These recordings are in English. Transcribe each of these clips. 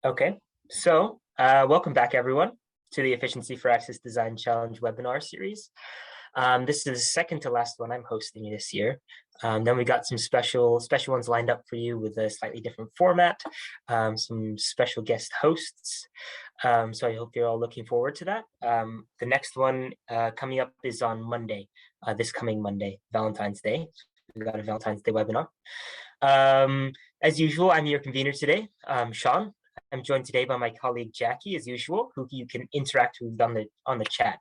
Okay, welcome back everyone to the Efficiency for Access Design Challenge webinar series. This is the second to last one I'm hosting this year. Then we got some special ones lined up for you with a slightly different format, some special guest hosts. So I hope you're all looking forward to that. The next one coming up is on Monday, this coming Monday, Valentine's Day. We got a Valentine's Day webinar. As usual, I'm your convener today, Sean. I'm joined today by my colleague Jackie, as usual, who you can interact with on the chat.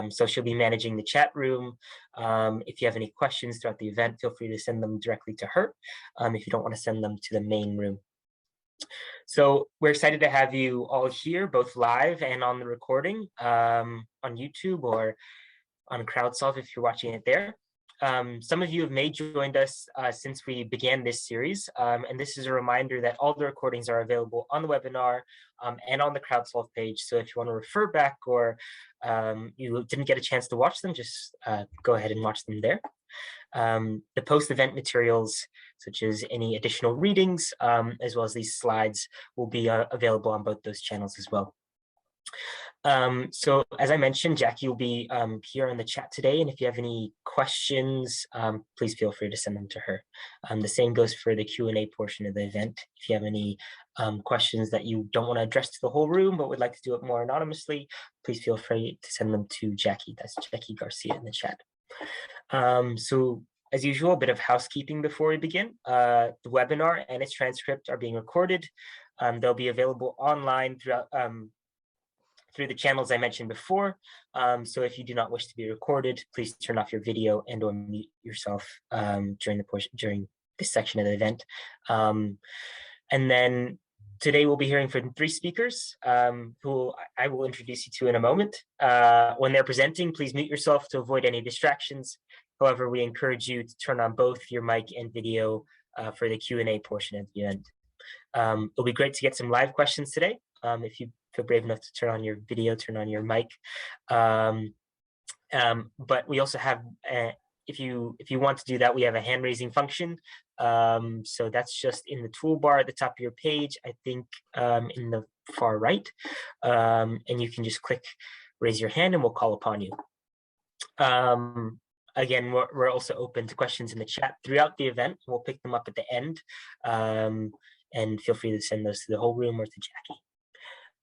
So she'll be managing the chat room. If you have any questions throughout the event, feel free to send them directly to her. If you don't want to send them to the main room. So we're excited to have you all here, both live and on the recording on YouTube or on CrowdSolve if you're watching it there. Some of you have joined us since we began this series, and this is a reminder that all the recordings are available on the webinar and on the CrowdSolve page. So if you want to refer back or you didn't get a chance to watch them, just go ahead and watch them there. The post-event materials, such as any additional readings, as well as these slides, will be available on both those channels as well. So as I mentioned, Jackie will be here in the chat today, and if you have any questions, please feel free to send them to her. The same goes for the Q&A portion of the event. If you have any questions that you don't want to address to the whole room, but would like to do it more anonymously, please feel free to send them to Jackie. That's Jackie Garcia in the chat. So as usual, a bit of housekeeping before we begin. The webinar and its transcript are being recorded. They'll be available online throughout through the channels I mentioned before. So if you do not wish to be recorded, please turn off your video and or mute yourself during this section of the event. And then today we'll be hearing from three speakers who I will introduce you to in a moment. When they're presenting, please mute yourself to avoid any distractions. However, we encourage you to turn on both your mic and video for the Q&A portion of the event. It'll be great to get some live questions today. If you feel brave enough to turn on your video, turn on your mic. But we also have, if you want to do that, we have a hand raising function. So that's just in the toolbar at the top of your page, I think in the far right. And you can just click raise your hand and we'll call upon you. Again, we're also open to questions in the chat throughout the event. We'll pick them up at the end. And feel free to send those to the whole room or to Jackie.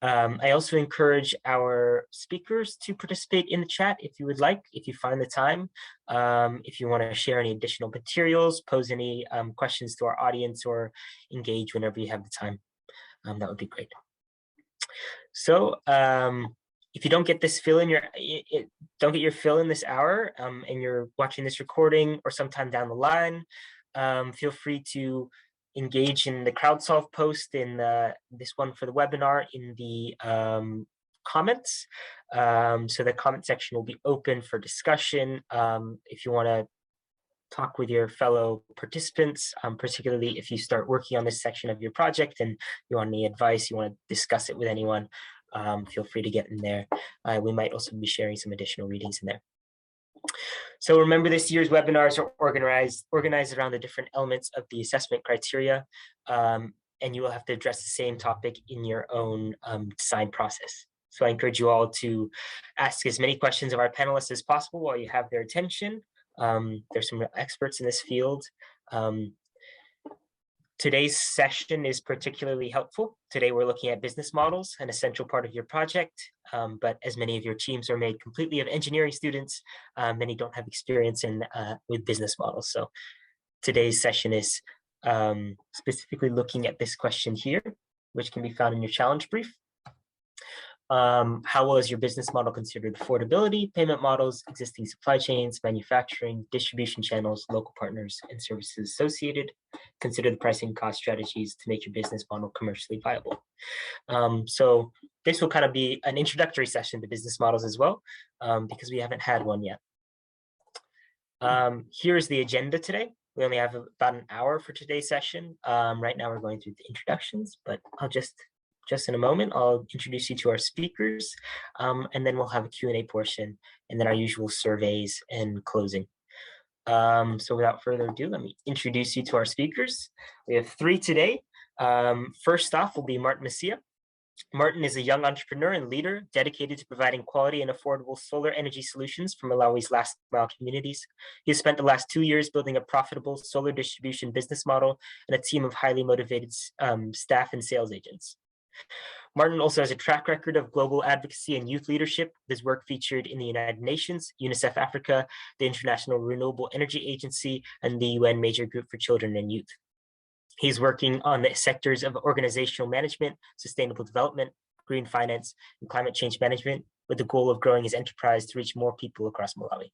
I also encourage our speakers to participate in the chat if you would like, if you find the time. If you want to share any additional materials, pose any questions to our audience, or engage whenever you have the time, that would be great. So if you don't get this fill in don't get your fill in this hour, and you're watching this recording or sometime down the line, feel free to engage in the CrowdSolve post in this one for the webinar in the comments. So the comment section will be open for discussion. If you want to talk with your fellow participants, particularly if you start working on this section of your project and you want any advice, you want to discuss it with anyone, feel free to get in there. We might also be sharing some additional readings in there. So remember, this year's webinars are organized around the different elements of the assessment criteria, and you will have to address the same topic in your own design process. So I encourage you all to ask as many questions of our panelists as possible while you have their attention. There's some experts in this field. Today's session is particularly helpful. Today we're looking at business models, an essential part of your project, but as many of your teams are made completely of engineering students, many don't have experience with business models. So today's session is specifically looking at this question here, which can be found in your challenge brief. How well is your business model considered affordability, payment models, existing supply chains, manufacturing, distribution channels, local partners, and services associated? Consider the pricing cost strategies to make your business model commercially viable. So this will kind of be an introductory session to business models as well, because we haven't had one yet. Here's the agenda today. We only have about an hour for today's session. Right now we're going through the introductions, but I'll just in a moment, I'll introduce you to our speakers, and then we'll have a Q&A portion, and then our usual surveys and closing. So without further ado, let me introduce you to our speakers. We have three today. First off will be Martin Messia. Martin is a young entrepreneur and leader dedicated to providing quality and affordable solar energy solutions for Malawi's last mile communities. He has spent the last 2 years building a profitable solar distribution business model and a team of highly motivated staff and sales agents. Martin also has a track record of global advocacy and youth leadership. His work featured in the United Nations, UNICEF Africa, the International Renewable Energy Agency, and the UN Major Group for Children and Youth. He's working on the sectors of organizational management, sustainable development, green finance, and climate change management, with the goal of growing his enterprise to reach more people across Malawi.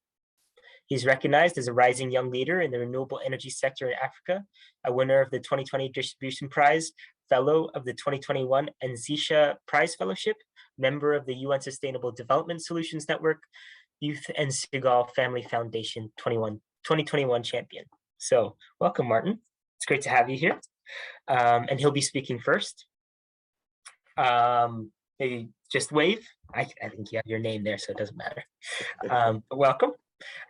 He's recognized as a rising young leader in the renewable energy sector in Africa, a winner of the 2020 Distribution Prize, fellow of the 2021 Nzisha Prize Fellowship, member of the UN Sustainable Development Solutions Network, Youth and Segal Family Foundation 2021 champion. So welcome, Martin. It's great to have you here. And he'll be speaking first. Maybe just wave. I think you have your name there, so it doesn't matter. But welcome.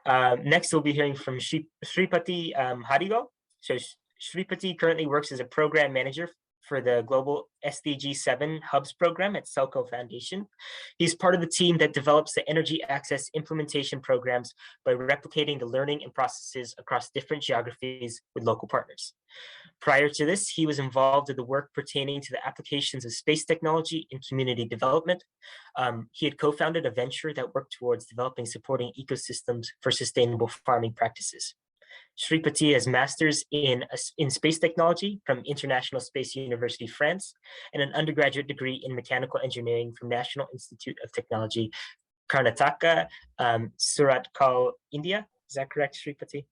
Next, we'll be hearing from Shripati Hadigo. So Shripati currently works as a program manager for the Global SDG 7 Hubs program at Selco Foundation. He's part of the team that develops the energy access implementation programs by replicating the learning and processes across different geographies with local partners. Prior to this, he was involved in the work pertaining to the applications of space technology in community development. He had co-founded a venture that worked towards developing supporting ecosystems for sustainable farming practices. Shripati has masters in space technology from International Space University, France, and an undergraduate degree in mechanical engineering from National Institute of Technology, Karnataka, Suratkal, India. Is that correct, Shripati?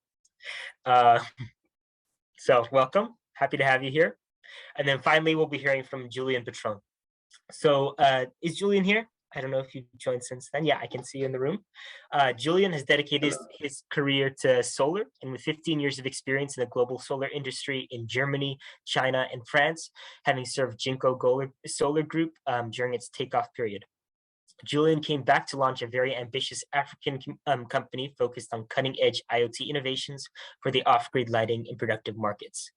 So welcome, happy to have you here. And then finally, we'll be hearing from Julian Patron. So is Julian here? I don't know if you've joined since then. Yeah, I can see you in the room. Julian has dedicated his career to solar, and with 15 years of experience in the global solar industry in Germany, China, and France, having served Jinko Solar Group during its takeoff period. Julian came back to launch a very ambitious African company focused on cutting-edge IoT innovations for the off-grid lighting in productive markets.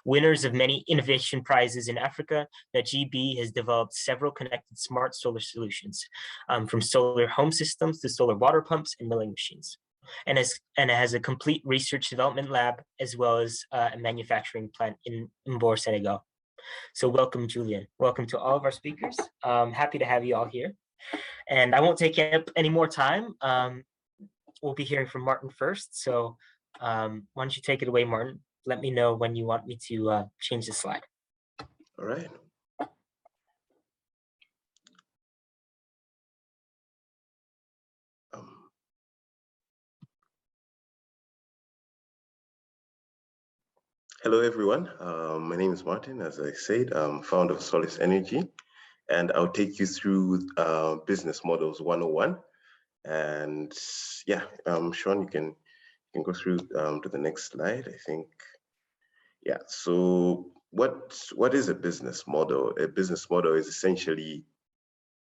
Winners of many innovation prizes in Africa, the GB has developed several connected smart solar solutions, from solar home systems to solar water pumps and milling machines, and has a complete research development lab as well as a manufacturing plant in Mbor, Senegal. So welcome, Julian. Welcome to all of our speakers. Happy to have you all here. And I won't take up any more time. We'll be hearing from Martin first. So why don't you take it away, Martin? Let me know when you want me to change the slide. All right. Hello, everyone. My name is Martin. As I said, I'm founder of Solace Energy, and I'll take you through Business Models 101. And yeah, Sean, you can go through to the next slide, I think. Yeah, so what is a business model? A business model is essentially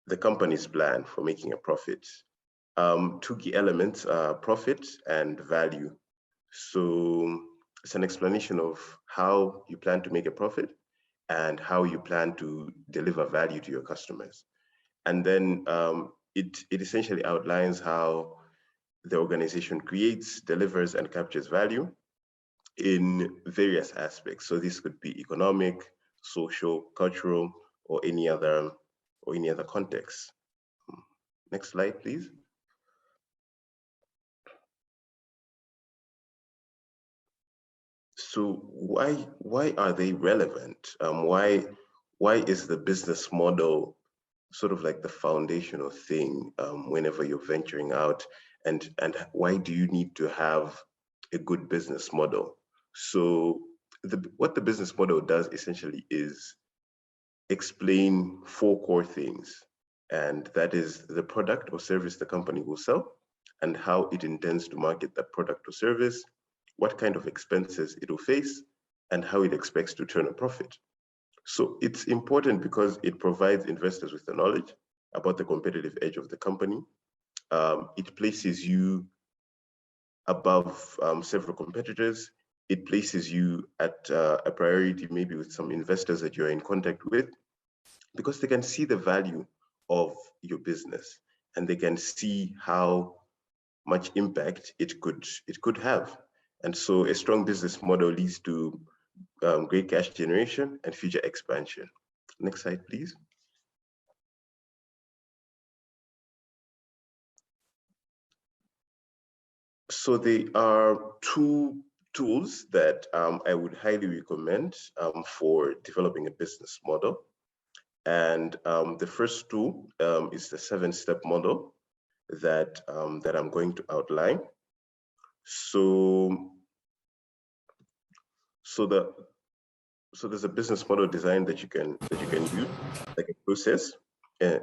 the company's plan for making a profit. Two key elements are profit and value. So it's an explanation of how you plan to make a profit and how you plan to deliver value to your customers. And then it essentially outlines how the organization creates, delivers, and captures value in various aspects. So this could be economic, social, cultural, or any other context. Next slide, please. So why are they relevant? Why is the business model sort of like the foundational thing whenever you're venturing out, and why do you need to have a good business model? So what the business model does essentially is explain 4 core things, and that is the product or service the company will sell, and how it intends to market that product or service, what kind of expenses it will face, and how it expects to turn a profit. So it's important because it provides investors with the knowledge about the competitive edge of the company. It places you above several competitors. it places you at a priority, maybe with some investors that you're in contact with, because they can see the value of your business and they can see how much impact it could have. And so a strong business model leads to great cash generation and future expansion. Next slide, please. So there are two tools that I would highly recommend for developing a business model. And the first tool is the 7-step model that I'm going to outline. So there's a business model design that you can use, like a process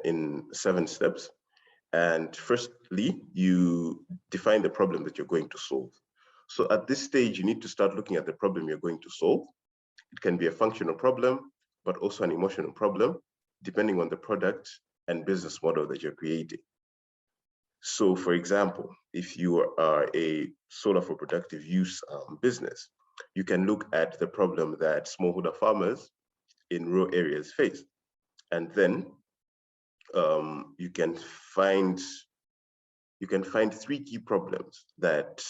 in 7 steps. And firstly, you define the problem that you're going to solve. So at this stage, you need to start looking at the problem you're going to solve. It can be a functional problem, but also an emotional problem, depending on the product and business model that you're creating. So for example, if you are a solar for productive use business, you can look at the problem that smallholder farmers in rural areas face. And then you can find 3 key problems that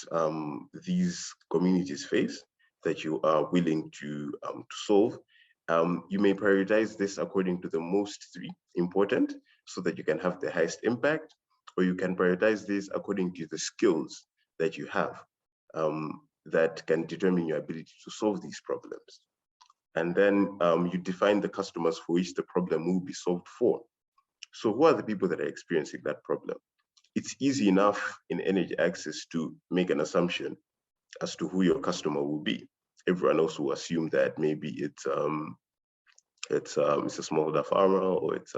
these communities face that you are willing to solve. You may prioritize this according to the most 3 important so that you can have the highest impact, or you can prioritize this according to the skills that you have that can determine your ability to solve these problems. And then you define the customers for which the problem will be solved for. So who are the people that are experiencing that problem? It's easy enough in energy access to make an assumption as to who your customer will be. Everyone else will assume that maybe it's a smallholder farmer, or it's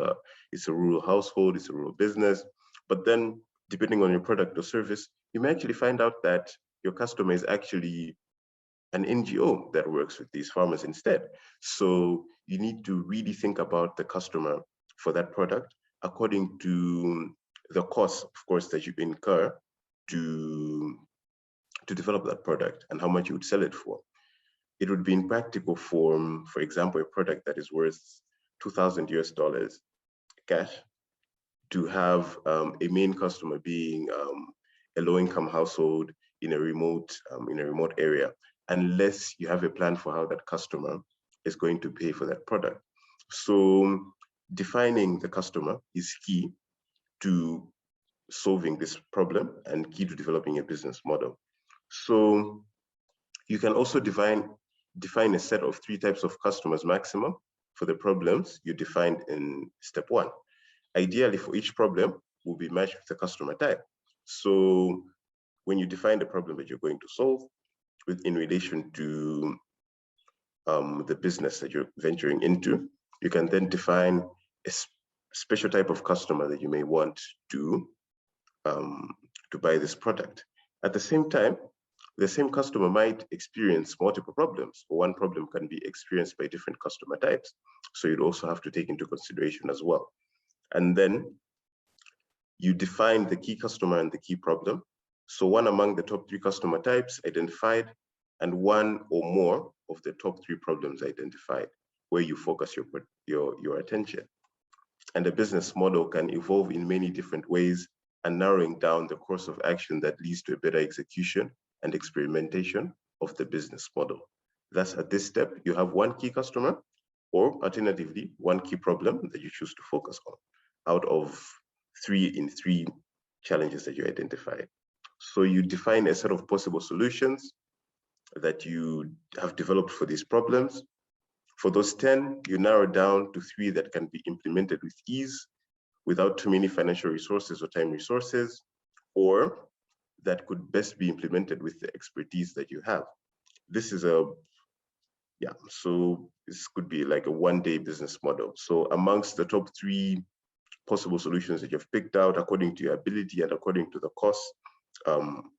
a rural household, it's a rural business. But then, depending on your product or service, you may actually find out that your customer is actually an NGO that works with these farmers instead. So you need to really think about the customer for that product according to the cost, of course, that you incur to develop that product and how much you would sell it for. It would be in practical form, for example, a product that is worth $2,000 cash, to have a main customer being a low-income household in a remote area, unless you have a plan for how that customer is going to pay for that product. So defining the customer is key to solving this problem and key to developing a business model. So you can also define a set of 3 types of customers maximum for the problems you defined in step 1. Ideally, for each problem will be matched with the customer type. So when you define the problem that you're going to solve in relation to the business that you're venturing into, you can then define a special type of customer that you may want to buy this product. At the same time, the same customer might experience multiple problems, or one problem can be experienced by different customer types. So you'd also have to take into consideration as well. And then you define the key customer and the key problem. So one among the top 3 customer types identified, and one or more of the top 3 problems identified, where you focus your attention. And the business model can evolve in many different ways, and narrowing down the course of action that leads to a better execution and experimentation of the business model. Thus, at this step, you have 1 key customer, or alternatively, 1 key problem that you choose to focus on out of 3 challenges that you identified. So you define a set of possible solutions that you have developed for these problems. For those 10, you narrow down to 3 that can be implemented with ease, without too many financial resources or time resources, or that could best be implemented with the expertise that you have. This is so this could be like a 1-day business model. So amongst the top 3 possible solutions that you've picked out according to your ability and according to the cost,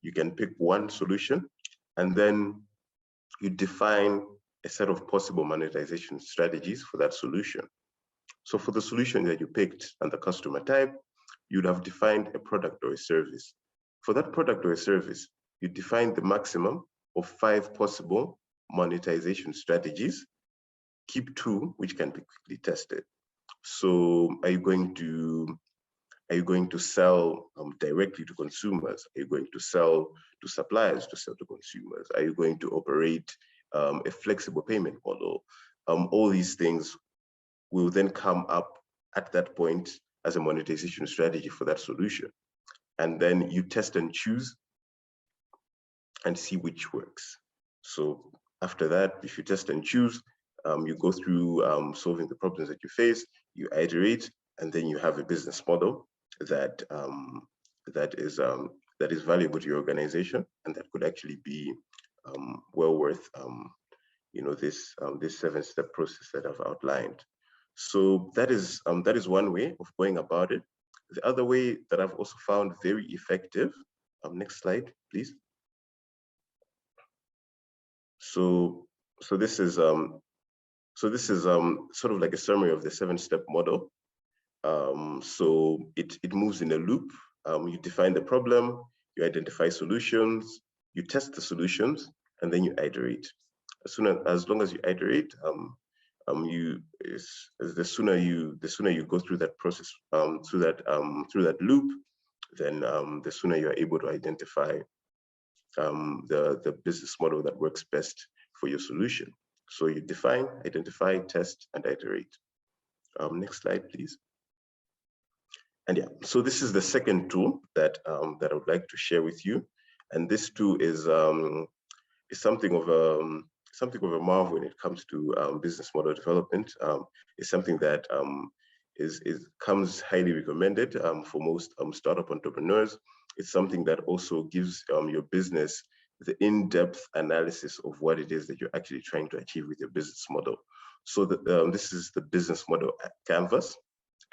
you can pick 1 solution, and then you define a set of possible monetization strategies for that solution. So for the solution that you picked and the customer type, you'd have defined a product or a service. For that product or a service, you define the maximum of 5 possible monetization strategies. Keep 2 which can be quickly tested. So are you going to sell directly to consumers? Are you going to sell to suppliers to sell to consumers? Are you going to operate a flexible payment model? All these things will then come up at that point as a monetization strategy for that solution. And then you test and choose and see which works. So after that, if you test and choose, you go through solving the problems that you face, you iterate, and then you have a business model that that is valuable to your organization, and that could actually be well worth this 7-step process that I've outlined. So that is one way of going about it. The other way that I've also found very effective. Next slide, please. So this is sort of like a summary of the 7-step model. So it moves in a loop. You define the problem, you identify solutions, you test the solutions, and then you iterate. As long as you iterate, the sooner you go through that process, through that loop, then the sooner you are able to identify the business model that works best for your solution. So you define, identify, test, and iterate. Next slide, please. And yeah, so this is the second tool that I would like to share with you, and this tool is something of a marvel when it comes to business model development. It's something that comes highly recommended for most startup entrepreneurs. It's something that also gives your business the in-depth analysis of what it is that you're actually trying to achieve with your business model. So this is the business model canvas,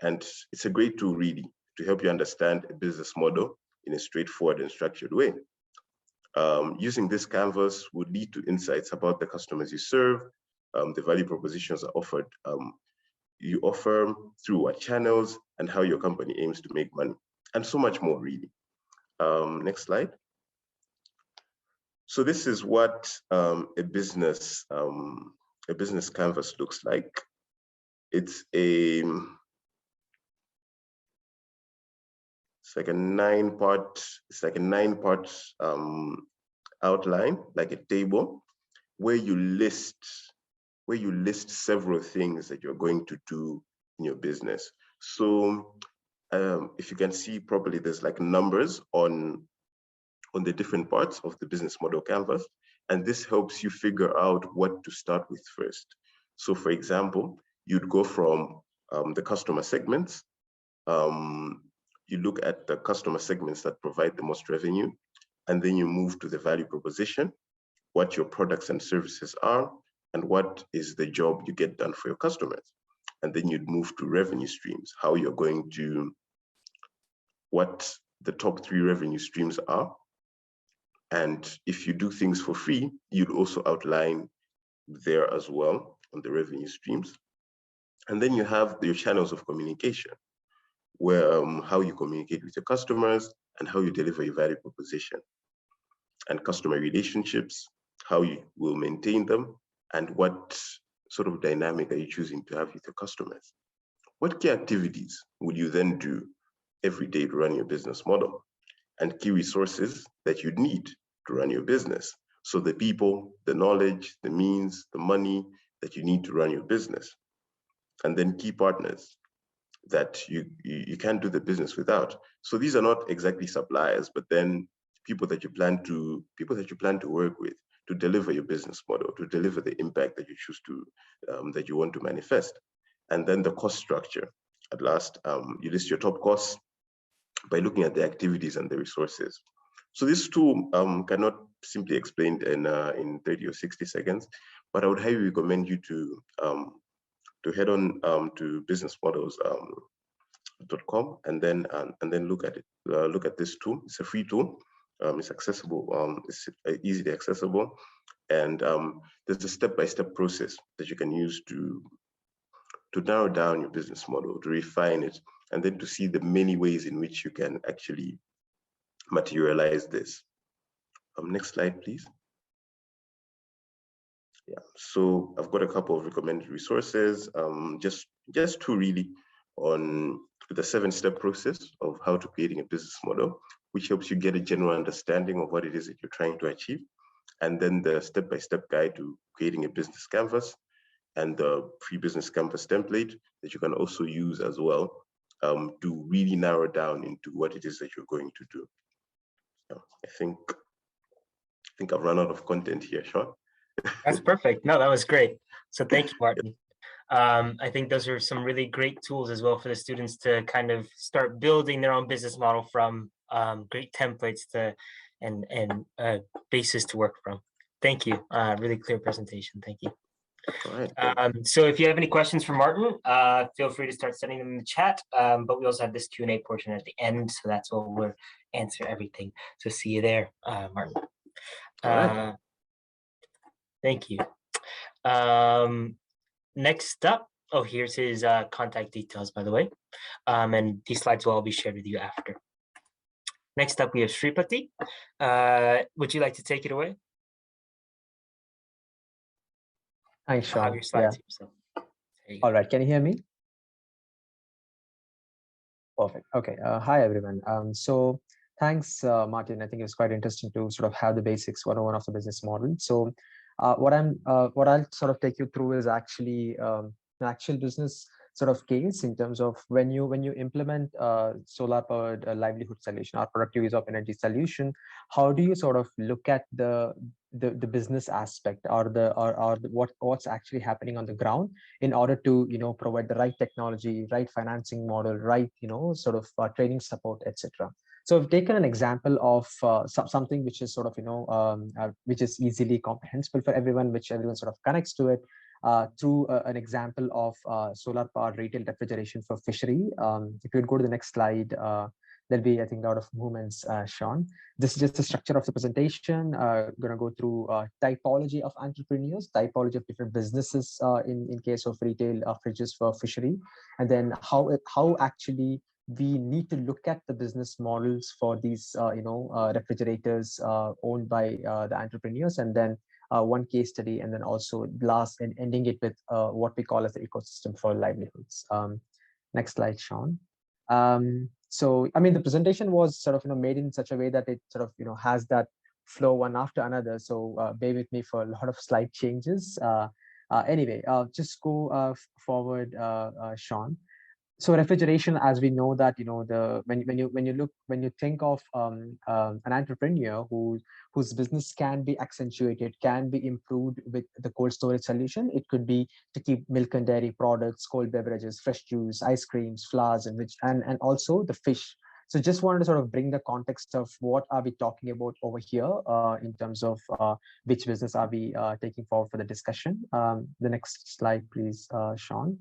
and it's a great tool really to help you understand a business model in a straightforward and structured way. Using this canvas would lead to insights about the customers you serve, the value propositions are offered you offer through what channels, and how your company aims to make money, and so much more really. Next slide. So this is what a business canvas looks like. It's like a 9-part outline, like a table, where you list several things that you're going to do in your business. So if you can see properly, there's like numbers on the different parts of the business model canvas, and this helps you figure out what to start with first. So for example, you'd go from the customer segments. You look at the customer segments that provide the most revenue, and then you move to the value proposition, what your products and services are, and what is the job you get done for your customers. And then you'd move to revenue streams, what the top 3 revenue streams are. And if you do things for free, you'd also outline there as well on the revenue streams. And then you have your channels of communication, where how you communicate with your customers and how you deliver your value proposition. And customer relationships, how you will maintain them, and what sort of dynamic are you choosing to have with your customers. What key activities would you then do every day to run your business model, and key resources that you'd need to run your business. So the people, the knowledge, the means, the money that you need to run your business. And then key partners that you can't do the business without. So these are not exactly suppliers, but then people that you plan to work with to deliver your business model, to deliver the impact that you choose to, that you want to manifest. And then the cost structure. At last, you list your top costs by looking at the activities and the resources. So this tool cannot simply explained in 30 or 60 seconds, but I would highly recommend you to head on to businessmodels.com and then look at it. Look at this tool. It's a free tool. It's accessible. It's easily accessible, and there's a step-by-step process that you can use to narrow down your business model, to refine it, and then to see the many ways in which you can actually materialize this. Next slide, please. Yeah, so I've got a couple of recommended resources, just two really, on the 7-step process of how to creating a business model, which helps you get a general understanding of what it is that you're trying to achieve, and then the step-by-step guide to creating a business canvas, and the free business canvas template that you can also use as well, to really narrow down into what it is that you're going to do. So I think I've run out of content here, Sean. That's perfect. No, that was great. So thank you, Martin. I think those are some really great tools as well for the students to kind of start building their own business model from, great templates to and basis to work from. Thank you. Really clear presentation. Thank you. All right. So if you have any questions for Martin, feel free to start sending them in the chat. But we also have this Q&A portion at the end, so that's where we'll answer everything. So see you there, Martin. All right. Thank you. Next up, oh, here's his contact details, by the way. And these slides will all be shared with you after. Next up, we have Shripati. Would you like to take it away? Thanks, Sean. I'll have your slides here, so. All right, can you hear me? Perfect. Okay. Hi, everyone. So thanks, Martin. I think it's quite interesting to sort of have the basics 101 of the business model. So what I'll sort of take you through is actually an actual business sort of case in terms of when you implement solar powered livelihood solution or productive use of energy solution, how do you sort of look at the business aspect or what's actually happening on the ground in order to provide the right technology, right financing model, right sort of training support, etc. So I've taken an example of something which is sort of which is easily comprehensible for everyone, which everyone sort of connects to it through an example of solar powered retail refrigeration for fishery. If you would go to the next slide, there'll be, I think, a lot of movements, Sean. This is just the structure of the presentation. Going to go through typology of entrepreneurs, typology of different businesses in case of retail fridges for fishery, and then how actually we need to look at the business models for these refrigerators owned by the entrepreneurs, and then one case study, and then also last and ending it with what we call as the ecosystem for livelihoods. Next slide, Sean. So I mean, the presentation was sort of made in such a way that it sort of has that flow one after another. So bear with me for a lot of slide changes. Anyway, just go forward, Sean. So refrigeration, as we know that when you think of an entrepreneur whose business can be accentuated, can be improved with the cold storage solution. It could be to keep milk and dairy products, cold beverages, fresh juice, ice creams, flowers, and also the fish. So just wanted to sort of bring the context of what are we talking about over here in terms of which business are we taking forward for the discussion. The next slide, please, Sean.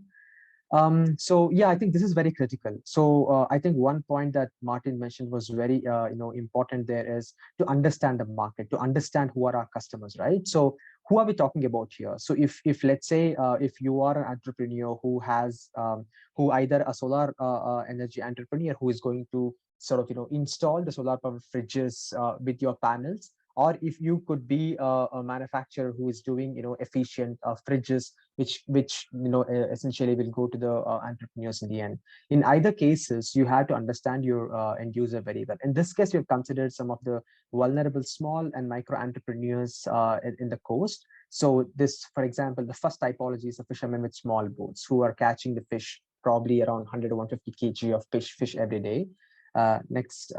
So yeah, I think this is very critical. So I think one point that Martin mentioned was very important there is to understand the market, to understand who are our customers, right? So who are we talking about here? So if let's say if you are an entrepreneur who has who either a solar energy entrepreneur who is going to sort of install the solar powered fridges with your panels, or if you could be a manufacturer who is doing efficient fridges which essentially will go to the entrepreneurs in the end. In either cases, you have to understand your end user very well. In this case, we've considered some of the vulnerable small and micro entrepreneurs in the coast. So this, for example, the first typology is the fishermen with small boats who are catching the fish, probably around 100 to 150 kg of fish every day. Next,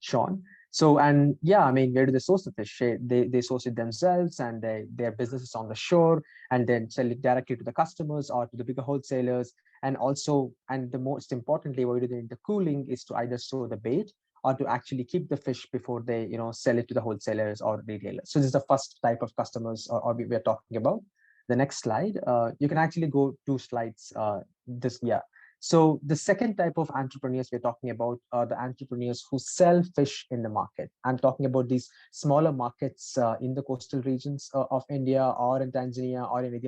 Sean. So, and yeah, I mean, where do they source the fish? They source it themselves, and their business is on the shore, and then sell it directly to the customers or to the bigger wholesalers. And also, and the most importantly, what we do in the cooling is to either store the bait or to actually keep the fish before they sell it to the wholesalers or retailers. So this is the first type of customers we're talking about. The next slide, you can actually go 2 slides. So the second type of entrepreneurs we're talking about are the entrepreneurs who sell fish in the market. I'm talking about these smaller markets in the coastal regions of India or in Tanzania or in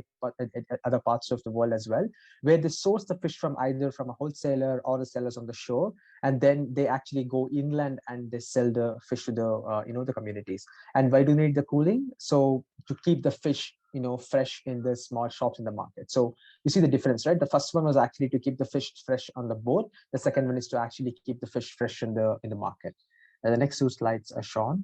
other parts of the world as well, where they source the fish from either from a wholesaler or the sellers on the shore, and then they actually go inland and they sell the fish to the the communities. And why do they need the cooling? So to keep the fish fresh in the small shops in the market. So you see the difference, right? The first one was actually to keep the fish fresh on the boat. The second one is to actually keep the fish fresh in the market. The next two slides are shown.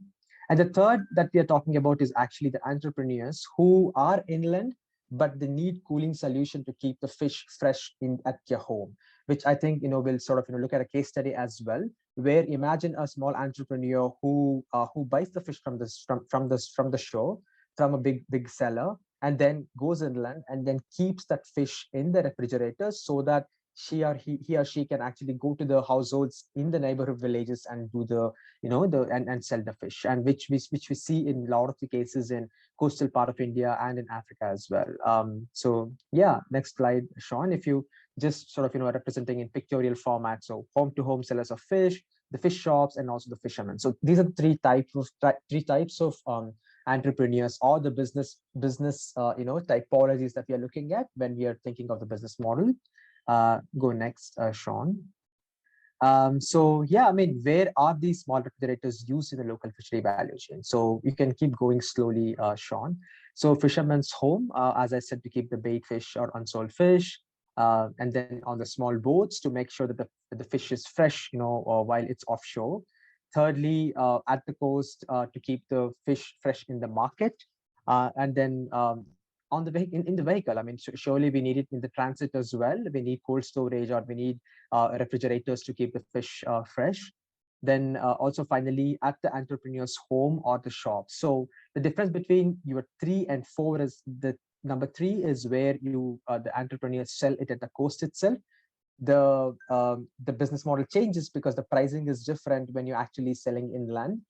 And the third that we are talking about is actually the entrepreneurs who are inland, but they need cooling solution to keep the fish fresh at your home, which I think we'll sort of look at a case study as well, where imagine a small entrepreneur who buys the fish from the shore, from a big seller, and then goes inland and then keeps that fish in the refrigerator so that he or she can actually go to the households in the neighborhood villages and do and sell the fish, and which we see in a lot of the cases in coastal part of India and in Africa as well. So yeah, next slide, Sean, if you just sort of representing in pictorial format. So home to home sellers of fish, the fish shops, and also the fishermen. So these are the three types of entrepreneurs or the business typologies that we are looking at when we are thinking of the business model. Go next, Sean. So yeah, I mean, where are these small refrigerators used in the local fishery value chain? So you can keep going slowly, Sean. So fisherman's home, as I said, to keep the bait fish or unsold fish, and then on the small boats to make sure that the fish is fresh, while it's offshore. Thirdly, at the coast to keep the fish fresh in the market, and then on the in the vehicle. I mean, surely we need it in the transit as well. We need cold storage, or we need refrigerators to keep the fish fresh. Then also finally at the entrepreneur's home or the shop. So the difference between your 3 and 4 is the number 3 is where the entrepreneurs sell it at the coast itself. The business model changes because the pricing is different when you're actually selling inland,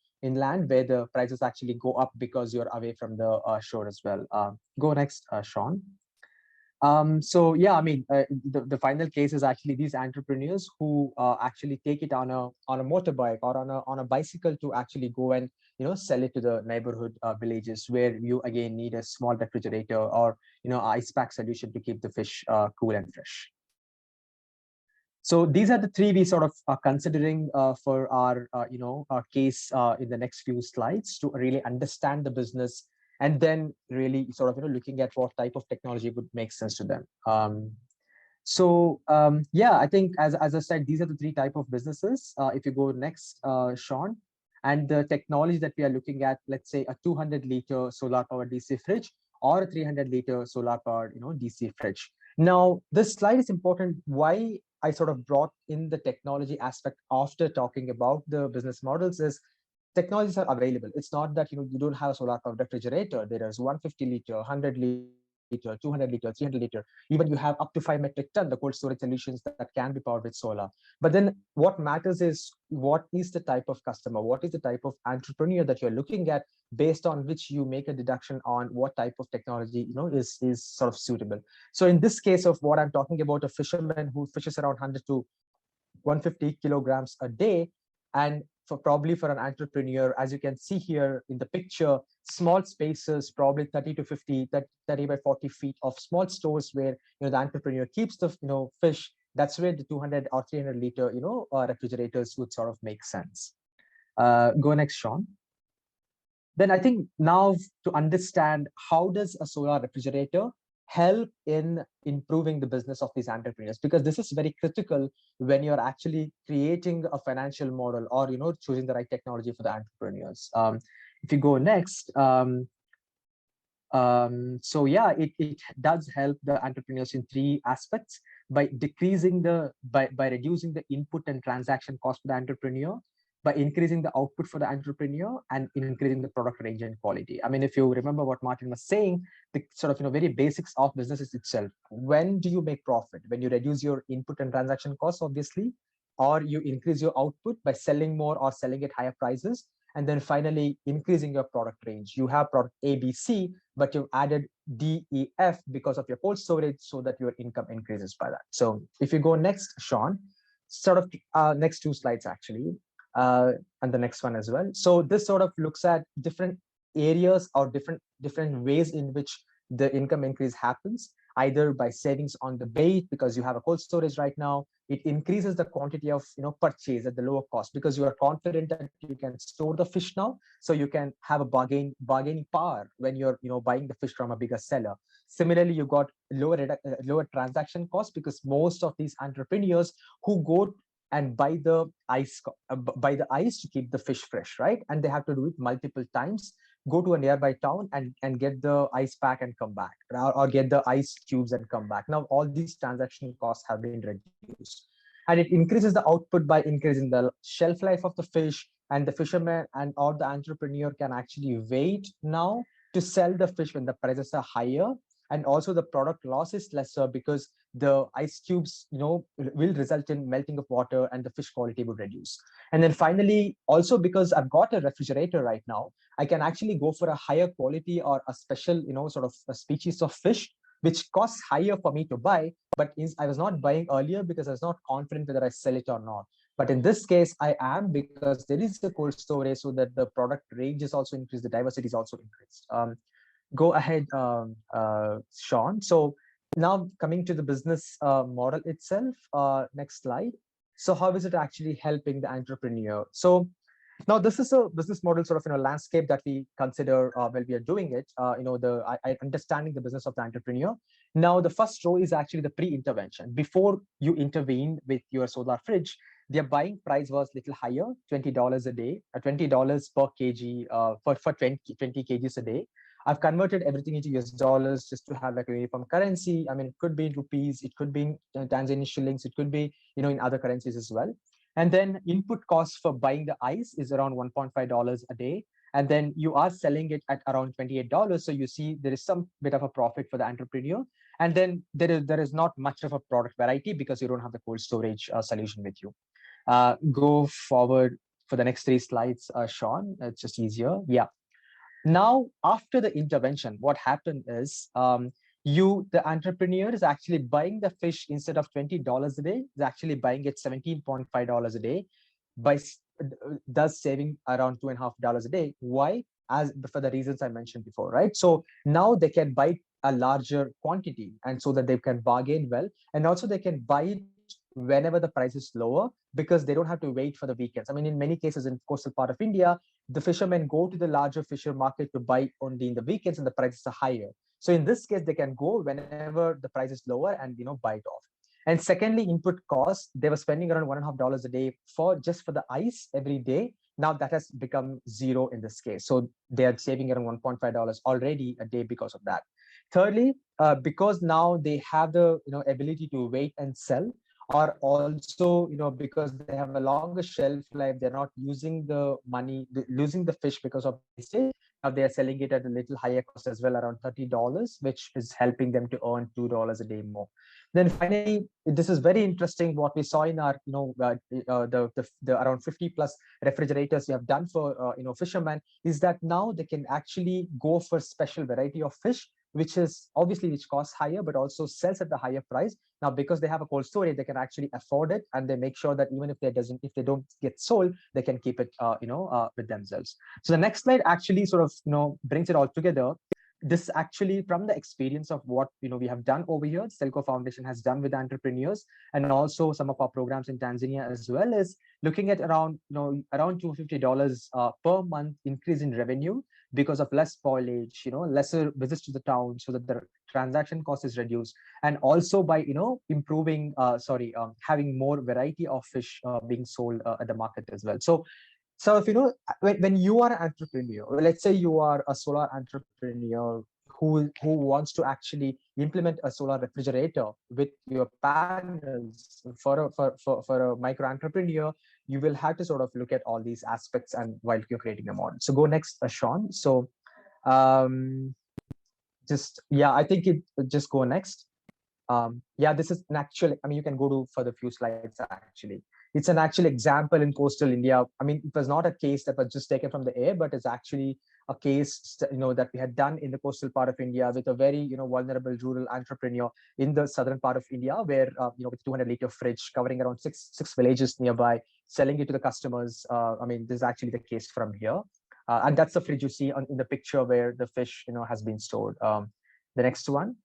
where the prices actually go up because you're away from the shore as well. Go next, Sean. So yeah, I mean, the final case is actually these entrepreneurs who actually take it on a motorbike or on a bicycle to actually go and sell it to the neighborhood villages, where you again need a small refrigerator or ice pack solution to keep the fish cool and fresh. So these are the 3 we sort of are considering for our our case in the next few slides to really understand the business, and then really sort of looking at what type of technology would make sense to them. Yeah, I think as I said, these are the 3 type of businesses. If you go next, Sean, and the technology that we are looking at, let's say a 200-liter solar powered DC fridge or a 300-liter solar powered DC fridge. Now this slide is important. Why I sort of brought in the technology aspect after talking about the business models is technologies are available. It's not that you don't have a solar powered refrigerator. There is 150-liter, 100-liter, 200-liter, 300-liter. Even you have up to 5 metric ton, the cold storage solutions that can be powered with solar. But then what matters is what is the type of customer, what is the type of entrepreneur that you're looking at, based on which you make a deduction on what type of technology is sort of suitable. So in this case of what I'm talking about, a fisherman who fishes around 100 to 150 kilograms a day, and probably for an entrepreneur, as you can see here in the picture, small spaces, probably 30 to 50, 30 by 40 feet of small stores where the entrepreneur keeps the fish. That's where the 200 or 300-liter refrigerators would sort of make sense. Go next, Sean. Then I think now to understand how does a solar refrigerator help in improving the business of these entrepreneurs, because this is very critical when you're actually creating a financial model or choosing the right technology for the entrepreneurs. If you go next, so yeah, it does help the entrepreneurs in 3 aspects: by decreasing by reducing the input and transaction cost for the entrepreneur, by increasing the output for the entrepreneur, and increasing the product range and quality. I mean, if you remember what Martin was saying, the sort of very basics of businesses itself. When do you make profit? When you reduce your input and transaction costs, obviously, or you increase your output by selling more or selling at higher prices, And then finally, increasing your product range. You have product A, B, C, but you've added D, E, F because of your cold storage so that your income increases by that. So if you go next, Sean, sort of next two slides actually, and the next one as well. So this sort of looks at different areas or different ways in which the income increase happens, either by savings on the bait because you have a cold storage right now. It increases the quantity of purchase at the lower cost because you are confident that you can store the fish now, so you can have a bargaining power when you're buying the fish from a bigger seller. Similarly, you got lower transaction costs because most of these entrepreneurs who go and buy the ice to keep the fish fresh, right? And they have to do it multiple times, go to a nearby town and get the ice pack and come back, or get the ice cubes and come back. Now all these transaction costs have been reduced, and it increases the output by increasing the shelf life of the fish, and the fisherman and or the entrepreneur can actually wait now to sell the fish when the prices are higher, and also the product loss is lesser because the ice cubes will result in melting of water and the fish quality would reduce. And then finally, also because I've got a refrigerator right now, I can actually go for a higher quality or a special sort of a species of fish which costs higher for me to buy, but I was not buying earlier because I was not confident whether I sell it or not. But in this case, I am, because there is the cold storage, so that the product range is also increased, the diversity is also increased. Go ahead, Sean. So now coming to the business model itself, next slide. So how is it actually helping the entrepreneur? So now this is a business model sort of landscape that we consider while we are doing it. Understanding the business of the entrepreneur. Now the first row is actually the pre-intervention. Before you intervene with your solar fridge, their buying price was a little higher, $20 a day, $20 per kg for 20 kgs a day. I've converted everything into US dollars just to have like a uniform currency. I mean, it could be in rupees, it could be in Tanzanian shillings, it could be in other currencies as well. And then input cost for buying the ice is around $1.5 a day. And then you are selling it at around $28. So you see there is some bit of a profit for the entrepreneur. And then there is not much of a product variety because you don't have the cold storage solution with you. Go forward for the next 3 slides, Sean. It's just easier. Yeah. Now, after the intervention, what happened is the entrepreneur is actually buying the fish instead of $20 a day, is actually buying it $17.5 a day, thus saving around $2.5 a day. Why? As for the reasons I mentioned before, right? So now they can buy a larger quantity, and so that they can bargain well, and also they can buy it whenever the price is lower because they don't have to wait for the weekends. I mean, in many cases in coastal part of India, the fishermen go to the larger fisher market to buy only in the weekends and the prices are higher. So in this case, they can go whenever the price is lower and buy it off. And secondly, input costs, they were spending around $1.5 a day just for the ice every day. Now that has become zero in this case. So they are saving around $1.5 already a day because of that. Thirdly, because now they have the ability to wait and sell, or also because they have a longer shelf life, they're not using the money, losing the fish because of wastage. Now they are selling it at a little higher cost as well, around $30, which is helping them to earn $2 a day more. Then finally, this is very interesting what we saw in our the around 50 plus refrigerators we have done for fishermen, is that now they can actually go for special variety of fish, which costs higher but also sells at the higher price. Now because they have a cold storage, they can actually afford it, and they make sure that even if they don't get sold, they can keep it with themselves. So the next slide actually sort of brings it all together. This actually, from the experience of what we have done over here, Stelco Foundation has done with entrepreneurs, and also some of our programs in Tanzania as well, is looking at around around $250 per month increase in revenue because of less spoilage, lesser visits to the town, so that the transaction cost is reduced, and also by improving having more variety of fish being sold at the market as well. So if when you are an entrepreneur, let's say you are a solar entrepreneur who wants to actually implement a solar refrigerator with your panels for a micro entrepreneur, you will have to sort of look at all these aspects and while you're creating a model. So go next, Sean. So I think just go next. Yeah, this is an actual, I mean, you can go to for the few slides actually. it's an actual example in coastal India. I mean, it was not a case that was just taken from the air, but it's actually a case, that we had done in the coastal part of India with a very, vulnerable rural entrepreneur in the southern part of India, where, with 200-liter fridge covering around six villages nearby, selling it to the customers. I mean, this is actually the case from here. And that's the fridge you see in the picture where the fish, has been stored. The next one.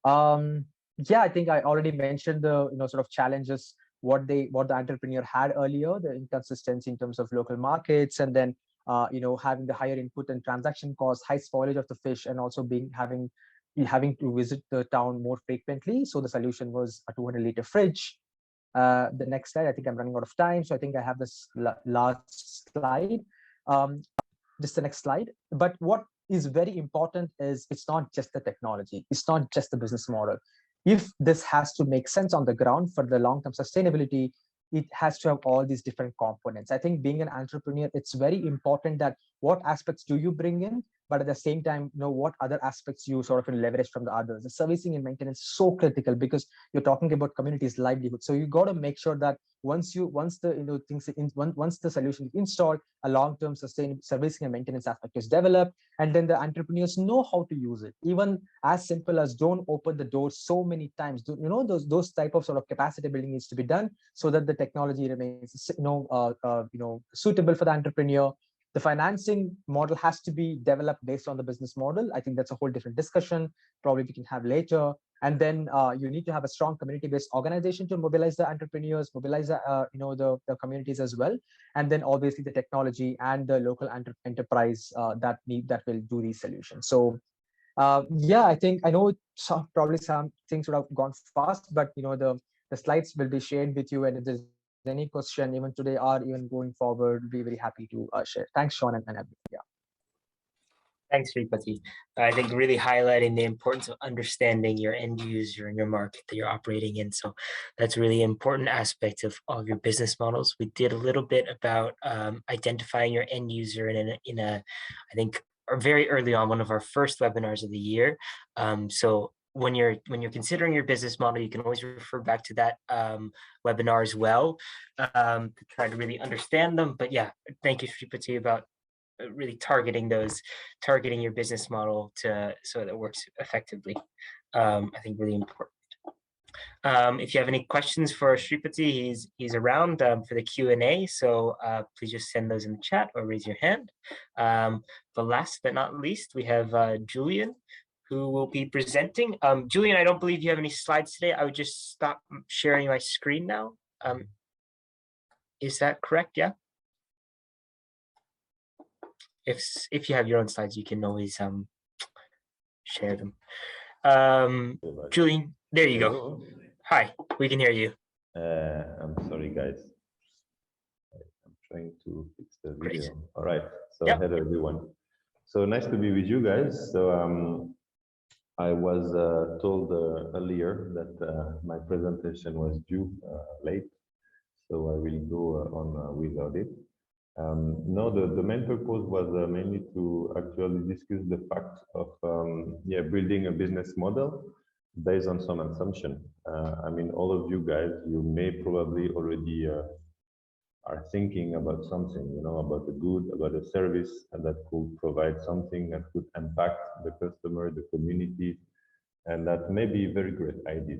Yeah, I think I already mentioned the sort of challenges what the entrepreneur had earlier, the inconsistency in terms of local markets, and then having the higher input and transaction costs, high spoilage of the fish, and also having to visit the town more frequently. So the solution was a 200-liter fridge. The next slide. I think I'm running out of time, so I think I have this last slide. Just the next slide. But what is very important is it's not just the technology, it's not just the business model. If this has to make sense on the ground for the long-term sustainability, it has to have all these different components. I think being an entrepreneur, it's very important that what aspects do you bring in, but at the same time, what other aspects you sort of leverage from the others. The servicing and maintenance is so critical because you're talking about communities' livelihood. So you got to make sure that once the solution is installed, a long-term sustainable servicing and maintenance aspect is developed, and then the entrepreneurs know how to use it. Even as simple as don't open the door so many times. Those type of sort of capacity building needs to be done so that the technology remains suitable for the entrepreneur. The financing model has to be developed based on the business model. I think that's a whole different discussion, probably we can have later. And then you need to have a strong community-based organization to mobilize the entrepreneurs, mobilize the communities as well. And then obviously the technology and the local enterprise that will do these solutions. So yeah, I know probably some things would have gone fast, but the slides will be shared with you, and if there's any question even today or even going forward, we'll be very happy to share. Thanks, Sean and everyone. Yeah. Thanks, Sripati. I think really highlighting the importance of understanding your end user and your market that you're operating in. So that's a really important aspect of all your business models. We did a little bit about identifying your end user in a I think, very early on, one of our first webinars of the year. So when you're considering your business model, you can always refer back to that webinar as well to try to really understand them. But yeah, thank you, Sripati, about really targeting your business model so that it works effectively. I think really important. If you have any questions for Sripati, he's around for the Q&A, so please just send those in the chat or raise your hand. But last but not least, we have Julian, who will be presenting. Julian, I don't believe you have any slides today. I would just stop sharing my screen now. Is that correct? Yeah. If you have your own slides, you can always share them. Julian, there you go. Hi, we can hear you. I'm sorry, guys. I'm trying to fix the video. Great. All right. So hello, everyone. So nice to be with you guys. So I was told earlier that my presentation was due late, so I will go on without it. No, the main purpose was mainly to actually discuss the fact of building a business model based on some assumption. I mean, all of you guys, you may probably already are thinking about something, about the good, about the service, and that could provide something that could impact the customer, the community, and that may be a very great idea.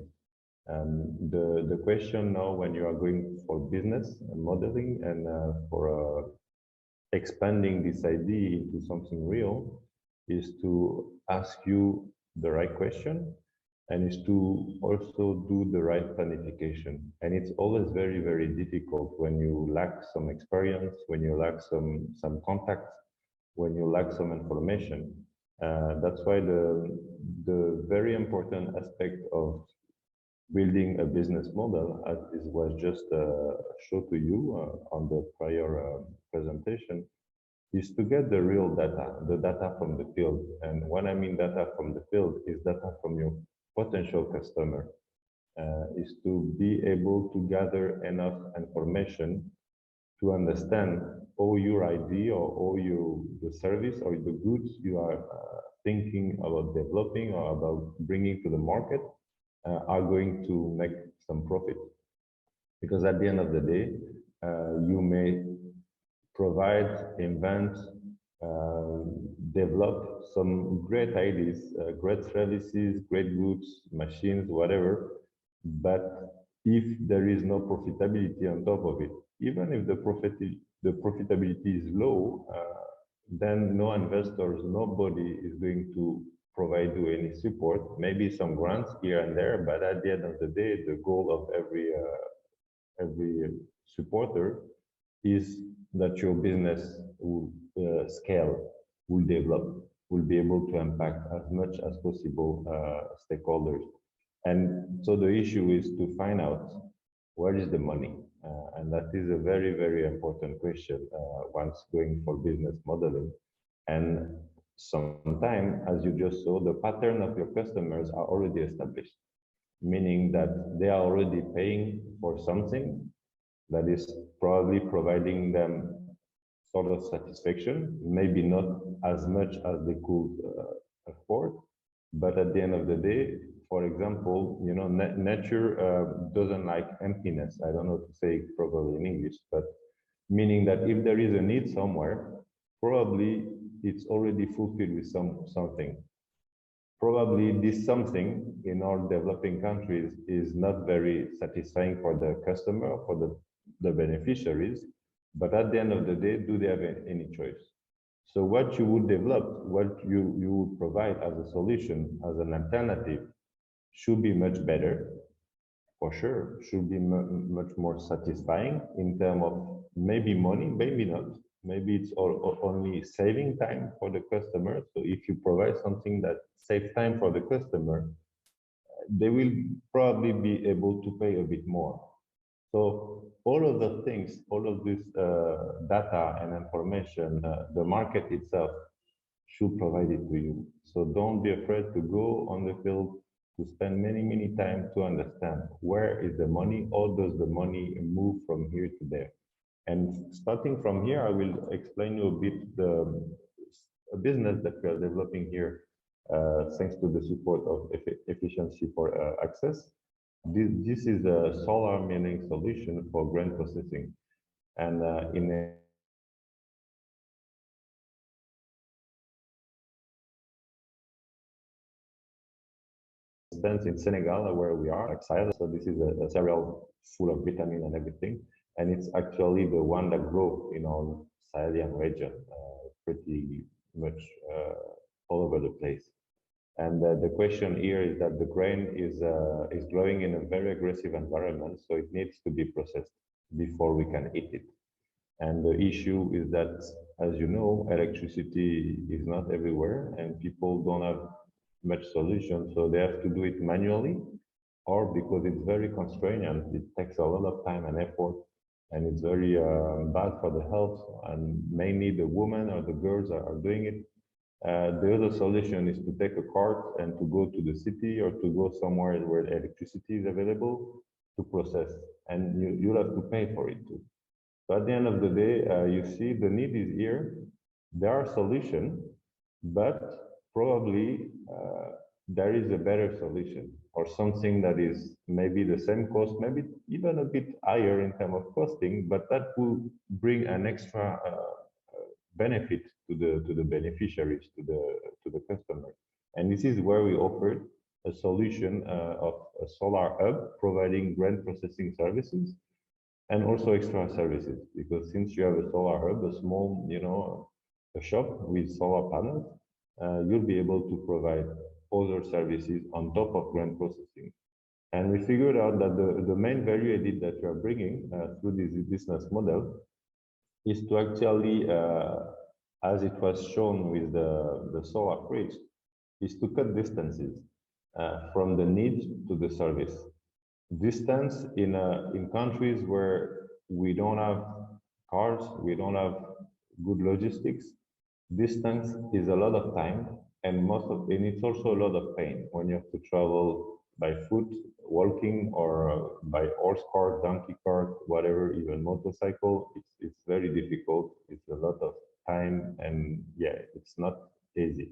The question now, when you are going for business and modeling and for expanding this idea into something real, is to ask you the right question, and is to also do the right planification. And it's always very, very difficult when you lack some experience, when you lack some contacts, when you lack some information. That's why the very important aspect of building a business model, as it was just shown to you on the prior presentation, is to get the real data, the data from the field. And when I mean data from the field, is data from your potential customer, is to be able to gather enough information to understand all your idea or all the service or the goods you are thinking about developing or about bringing to the market, are going to make some profit. Because at the end of the day, you may provide, invent, develop some great ideas, great services, great goods, machines, whatever. But if there is no profitability on top of it, even if the profitability is low, then no investors, nobody is going to provide you any support. Maybe some grants here and there, but at the end of the day, the goal of every supporter is that your business will scale, will develop, will be able to impact as much as possible stakeholders. And so the issue is to find out where is the money, and that is a very, very important question once going for business modeling. And sometimes, as you just saw, the pattern of your customers are already established, meaning that they are already paying for something that is probably providing them sort of satisfaction, maybe not as much as they could afford, but at the end of the day, for example, you know, nature doesn't like emptiness. I don't know to say it properly in English, but meaning that if there is a need somewhere, probably it's already fulfilled with something. Probably this something in all developing countries is not very satisfying for the customer, for the beneficiaries, but at the end of the day, do they have any choice? So what you would develop, what you would provide as a solution, as an alternative, should be much better, for sure, should be much more satisfying in terms of maybe money, maybe not. Maybe it's only saving time for the customer. So if you provide something that saves time for the customer, they will probably be able to pay a bit more. So all of the things, all of this data and information, the market itself should provide it to you. So don't be afraid to go on the field, to spend many time to understand where is the money, how does the money move from here to there. And starting from here, I will explain you a bit the business that we are developing here, thanks to the support of efficiency for access. This is a solar milling solution for grain processing. And in in Senegal, where we are, so this is a cereal full of vitamin and everything, and it's actually the one that grows in our Sahelian region, pretty much all over the place. And the question here is that the grain is growing in a very aggressive environment, so it needs to be processed before we can eat it. And the issue is that, as you know, electricity is not everywhere, and people don't have much solution, so they have to do it manually, or because it's very constrained, it takes a lot of time and effort, and it's very bad for the health, and mainly the women or the girls are doing it. The other solution is to take a cart and to go to the city or to go somewhere where electricity is available to process, and you'll have to pay for it too. So at the end of the day, you see the need is here. There are solutions, but probably there is a better solution, or something that is maybe the same cost, maybe even a bit higher in terms of costing, but that will bring an extra benefit to the beneficiaries, to the customer. And this is where we offered a solution of a solar hub providing grain processing services and also extra services, because since you have a solar hub, a small, you know, a shop with solar panels, you'll be able to provide other services on top of grain processing. And we figured out that the main value added that we are bringing through this business model is to actually, as it was shown with the solar fridge, is to cut distances from the need to the service. Distance in countries where we don't have cars, we don't have good logistics, distance is a lot of time, and it's also a lot of pain when you have to travel by foot, walking, or by horse cart, donkey cart, whatever, even motorcycle. It's very difficult. It's a lot of time, and yeah, it's not easy.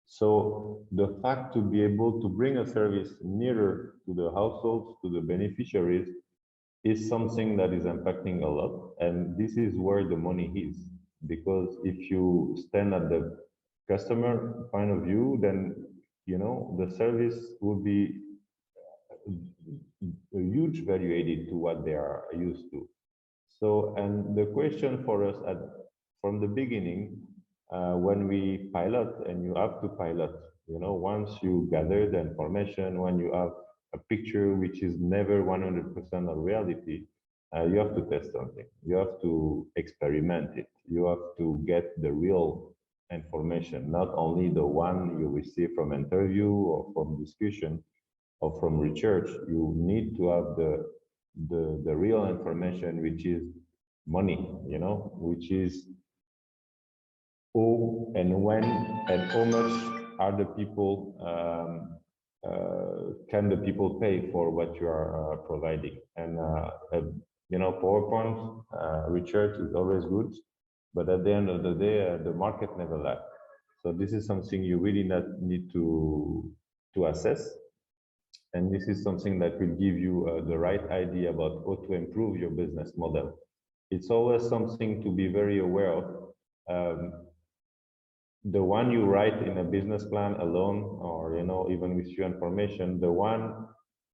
So the fact to be able to bring a service nearer to the households, to the beneficiaries, is something that is impacting a lot. And this is where the money is. Because if you stand at the customer point of view, then the service will be a huge value added to what they are used to. So, and the question for us from the beginning, when we pilot, and you have to pilot, once you gather the information, when you have a picture which is never 100% of reality, you have to test something. You have to experiment it. You have to get the real information, not only the one you receive from interview or from discussion or from research. You need to have the real information, which is money, which is who and when and how much are the people, can the people pay for what you are providing. And PowerPoint research is always good, but at the end of the day, the market never lasts. So this is something you really need to assess. And this is something that will give you the right idea about how to improve your business model. It's always something to be very aware of. The one you write in a business plan alone, or even with your information, the one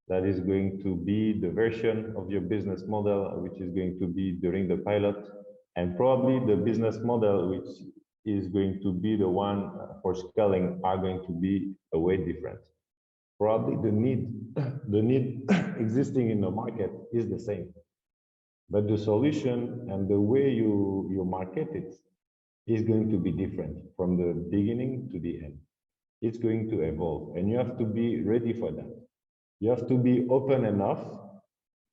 that is going to be the version of your business model, which is going to be during the pilot, and probably the business model which is going to be the one for scaling are going to be a way different. Probably the need existing in the market is the same, but the solution and the way you market it is going to be different from the beginning to the end. It's going to evolve, and you have to be ready for that. You have to be open enough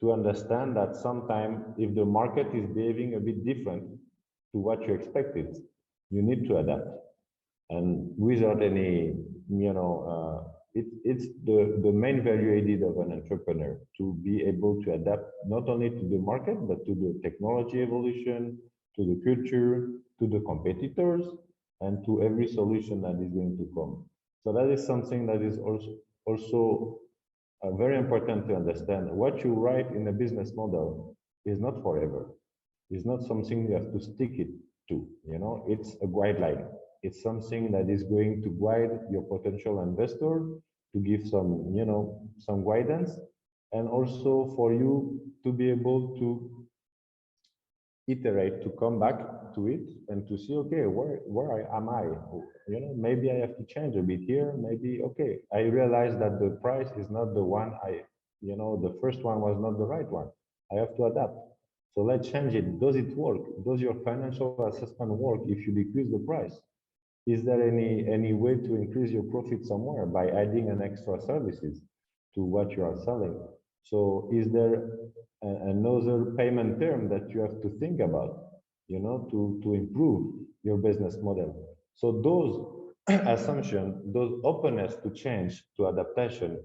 to understand that sometimes if the market is behaving a bit different to what you expected, you need to adapt. And without any, it's the main value added of an entrepreneur, to be able to adapt not only to the market, but to the technology evolution, to the culture, to the competitors, and to every solution that is going to come. So that is something that is also very important to understand. What you write in a business model is not forever. It's not something you have to stick it to, it's a guideline. It's something that is going to guide your potential investor, to give some, some guidance, and also for you to be able to iterate, to come back to it and to see, okay, where am I? Maybe I have to change a bit here. Maybe, okay, I realize that the price is not the one the first one was not the right one. I have to adapt. So let's change it. Does it work? Does your financial assessment work if you decrease the price? Is there any way to increase your profit somewhere by adding an extra services to what you are selling? So is there another payment term that you have to think about, to improve your business model? So those assumptions, those openness to change, to adaptation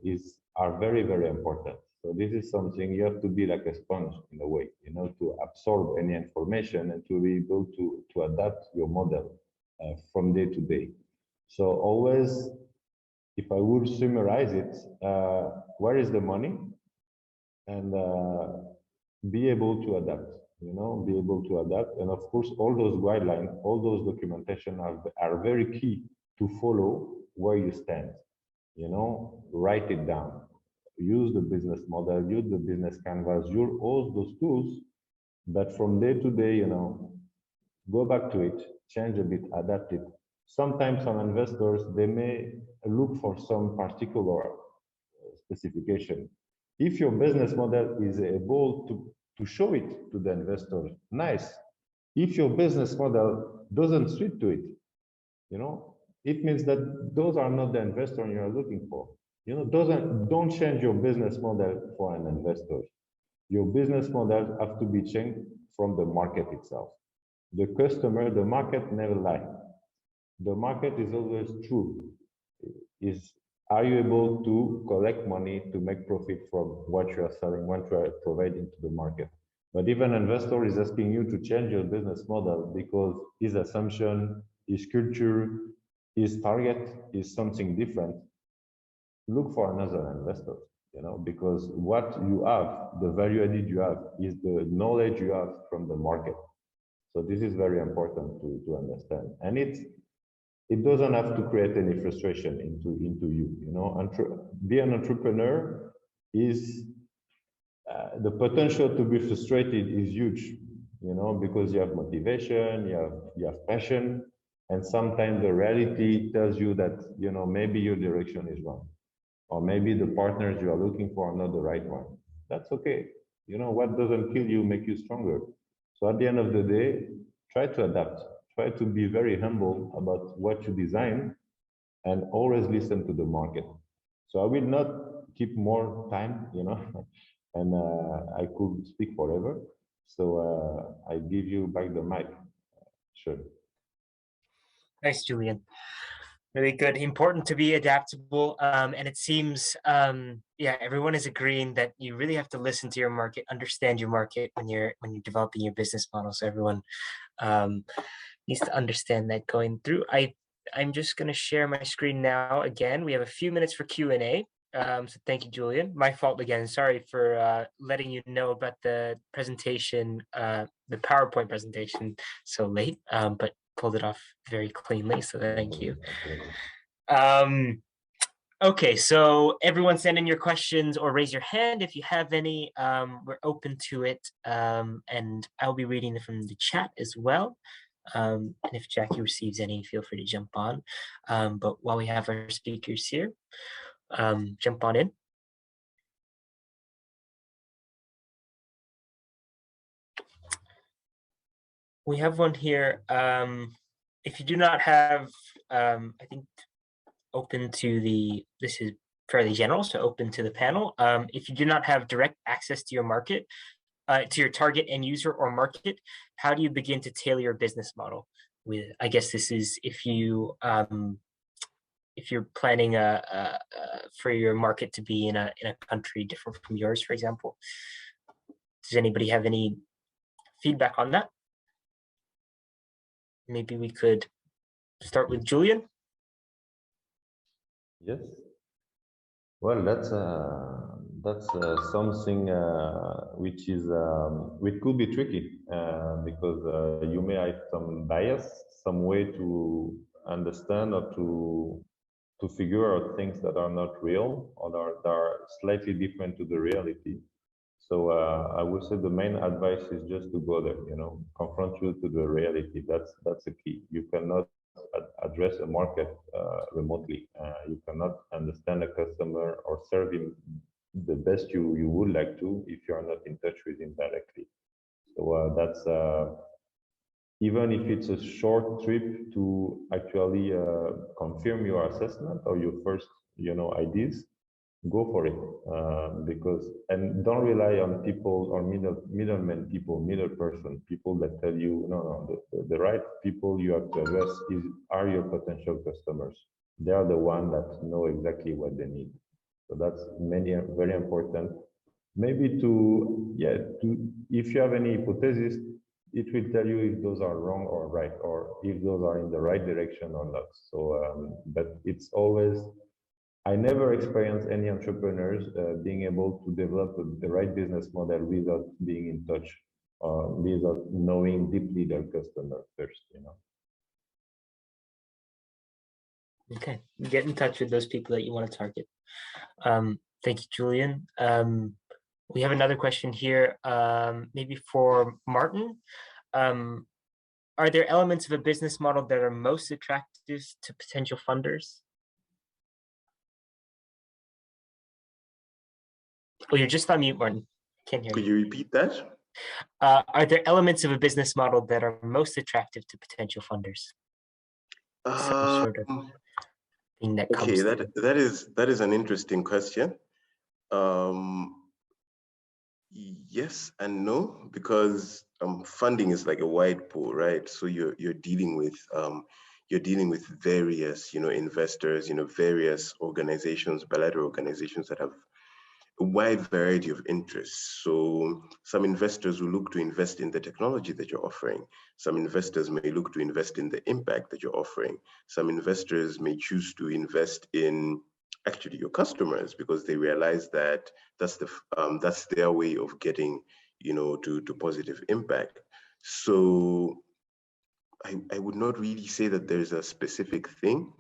are very, very important. So this is something you have to be like a sponge in a way, to absorb any information and to be able to adapt your model from day to day. So always, if I would summarize it, where is the money? And be able to adapt, be able to adapt. And of course, all those guidelines, all those documentation are very key to follow where you stand, write it down, use the business model, use the business canvas, use all those tools, but from day to day, go back to it, change a bit, adapt it. Sometimes some investors, they may look for some particular specification. If your business model is able to show it to the investor, nice. If your business model doesn't suit to it, it means that those are not the investor you are looking for. Don't change your business model for an investor. Your business model have to be changed from the market itself. The customer, the market never lie. The market is always true. Are you able to collect money to make profit from what you are selling, what you are providing to the market? But if an investor is asking you to change your business model because his assumption, his culture, his target is something different, look for another investor, because what you have, the value added you have, is the knowledge you have from the market. So this is very important to understand. And it doesn't have to create any frustration into you, be an entrepreneur is the potential to be frustrated is huge, because you have motivation, you have passion, and sometimes the reality tells you that, maybe your direction is wrong, or maybe the partners you are looking for are not the right one. That's okay. What doesn't kill you make you stronger. So at the end of the day, try to adapt, try to be very humble about what you design, and always listen to the market. So I will not keep more time, and I could speak forever. So I give you back the mic. Sure. Thanks, Julian. Really good. Important to be adaptable. And it seems, yeah, everyone is agreeing that you really have to listen to your market, understand your market when you're developing your business model. So everyone needs to understand that going through. I'm just going to share my screen now. Again, we have a few minutes for Q&A. So thank you, Julian. My fault again. Sorry for letting you know about the presentation, the PowerPoint presentation so late, but pulled it off very cleanly. So thank you. Okay, so everyone send in your questions or raise your hand if you have any. We're open to it, and I'll be reading them from the chat as well. And if Jackie receives any, feel free to jump on. But while we have our speakers here, jump on in. We have one here. If you do not have, I think, open to this is fairly general, so open to the panel. If you do not have direct access to your market, to your target end user or market, how do you begin to tailor your business model? With, I guess this is if you're planning for your market to be in a country different from yours, for example. Does anybody have any feedback on that? Maybe we could start with Julian. Yes. Well, that's something which could be tricky because you may have some bias, some way to understand or to figure out things that are not real or that are slightly different to the reality. So I would say the main advice is just to go there, confront you to the reality. That's the key. You cannot address a market remotely. You cannot understand a customer or serve him the best you would like to if you are not in touch with him directly. So that's even if it's a short trip to actually confirm your assessment or your first ideas, go for it, and don't rely on people or middlemen people, people that tell you no, the right people you have to address are your potential customers. They are the ones that know exactly what they need. So that's very important. Maybe if you have any hypothesis, it will tell you if those are wrong or right, or if those are in the right direction or not. So but it's always, I never experienced any entrepreneurs being able to develop the right business model without being in touch, without knowing deeply their customer first, Okay, get in touch with those people that you want to target. Thank you, Julian. We have another question here, maybe for Martin. Are there elements of a business model that are most attractive to potential funders? Oh, you're just on mute, Martin. Can't hear you. Could you repeat that? Are there elements of a business model that are most attractive to potential funders? Some sort of thing that comes. Okay, that is an interesting question. Yes and no, because funding is like a wide pool, right? So you're dealing with various investors, various organizations, bilateral organizations that have a wide variety of interests. So some investors will look to invest in the technology that you're offering. Some investors may look to invest in the impact that you're offering. Some investors may choose to invest in actually your customers because they realize that that's their way of getting, to positive impact. So I would not really say that there's a specific thing,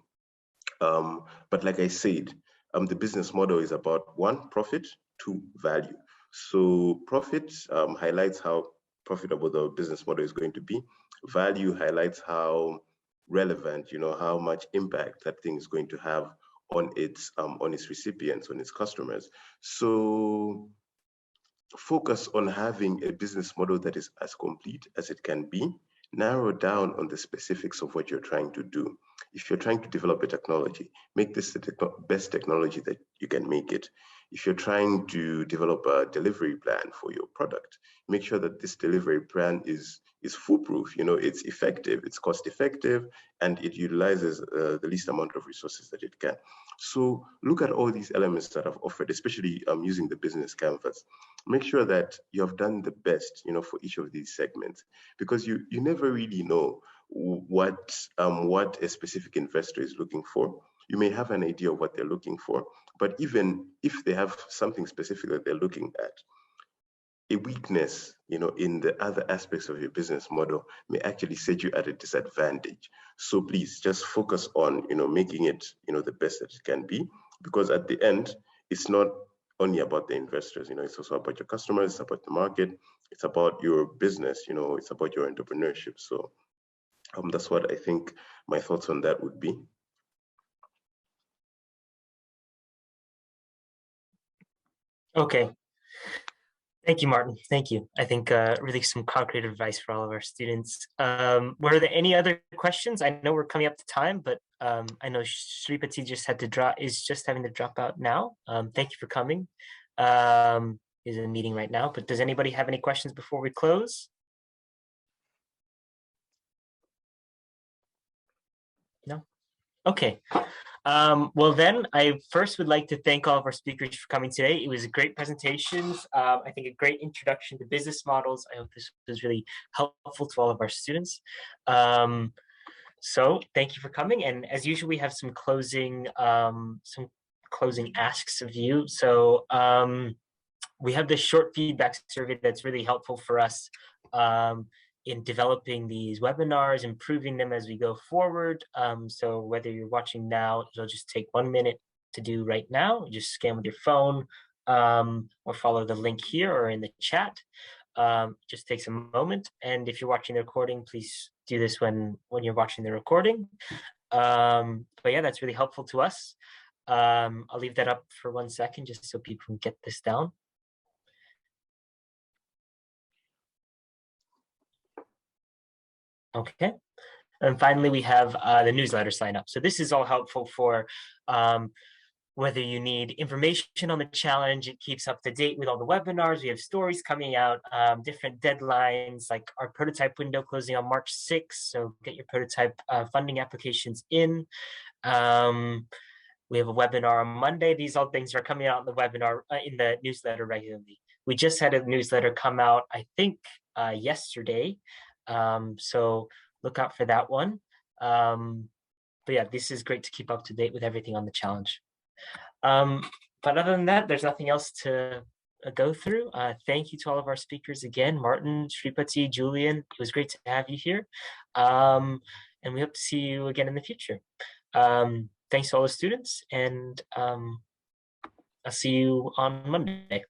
but like I said, the business model is about 1, profit, 2, value. So profit highlights how profitable the business model is going to be. Value highlights how relevant, how much impact that thing is going to have on its recipients, on its customers. So focus on having a business model that is as complete as it can be. Narrow down on the specifics of what you're trying to do. If you're trying to develop a technology, make this the best technology that you can make it. If you're trying to develop a delivery plan for your product, make sure that this delivery plan is foolproof. It's effective, it's cost effective, and it utilizes the least amount of resources that it can. So look at all these elements that I've offered, especially using the business canvas. Make sure that you have done the best, for each of these segments, because you never really know what a specific investor is looking for. You may have an idea of what they're looking for, but even if they have something specific that they're looking at, a weakness, in the other aspects of your business model may actually set you at a disadvantage. So please just focus on, making it, the best that it can be, because at the end, it's not only about the investors, it's also about your customers, it's about the market, it's about your business, it's about your entrepreneurship. So that's what I think my thoughts on that would be. Okay. Thank you, Martin. Thank you. I think really some concrete advice for all of our students. Were there any other questions? I know we're coming up to time, but I know Shripati is just having to drop out now. Thank you for coming. He's in a meeting right now, but does anybody have any questions before we close? No? Okay. Well, then I first would like to thank all of our speakers for coming today. It was a great presentation. I think a great introduction to business models. I hope this was really helpful to all of our students. So thank you for coming. And as usual, we have some closing asks of you. So we have this short feedback survey that's really helpful for us in developing these webinars, improving them as we go forward. So whether you're watching now, it'll just take 1 minute to do right now. Just scan with your phone or follow the link here or in the chat. Just takes a moment. And if you're watching the recording, please do this when you're watching the recording. But yeah, that's really helpful to us. I'll leave that up for 1 second just so people can get this down. Okay. And finally, we have the newsletter sign up. So this is all helpful for whether you need information on the challenge. It keeps up to date with all the webinars. We have stories coming out, different deadlines, like our prototype window closing on March 6th. So get your prototype funding applications in. We have a webinar on Monday. These all things are coming out in the webinar, in the newsletter regularly. We just had a newsletter come out, I think, yesterday. So look out for that one. But yeah, this is great to keep up to date with everything on the challenge. But other than that, there's nothing else to go through. Thank you to all of our speakers again, Martin, Shripati, Julian. It was great to have you here. And we hope to see you again in the future. Thanks to all the students, and I'll see you on Monday.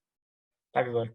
Bye, everyone.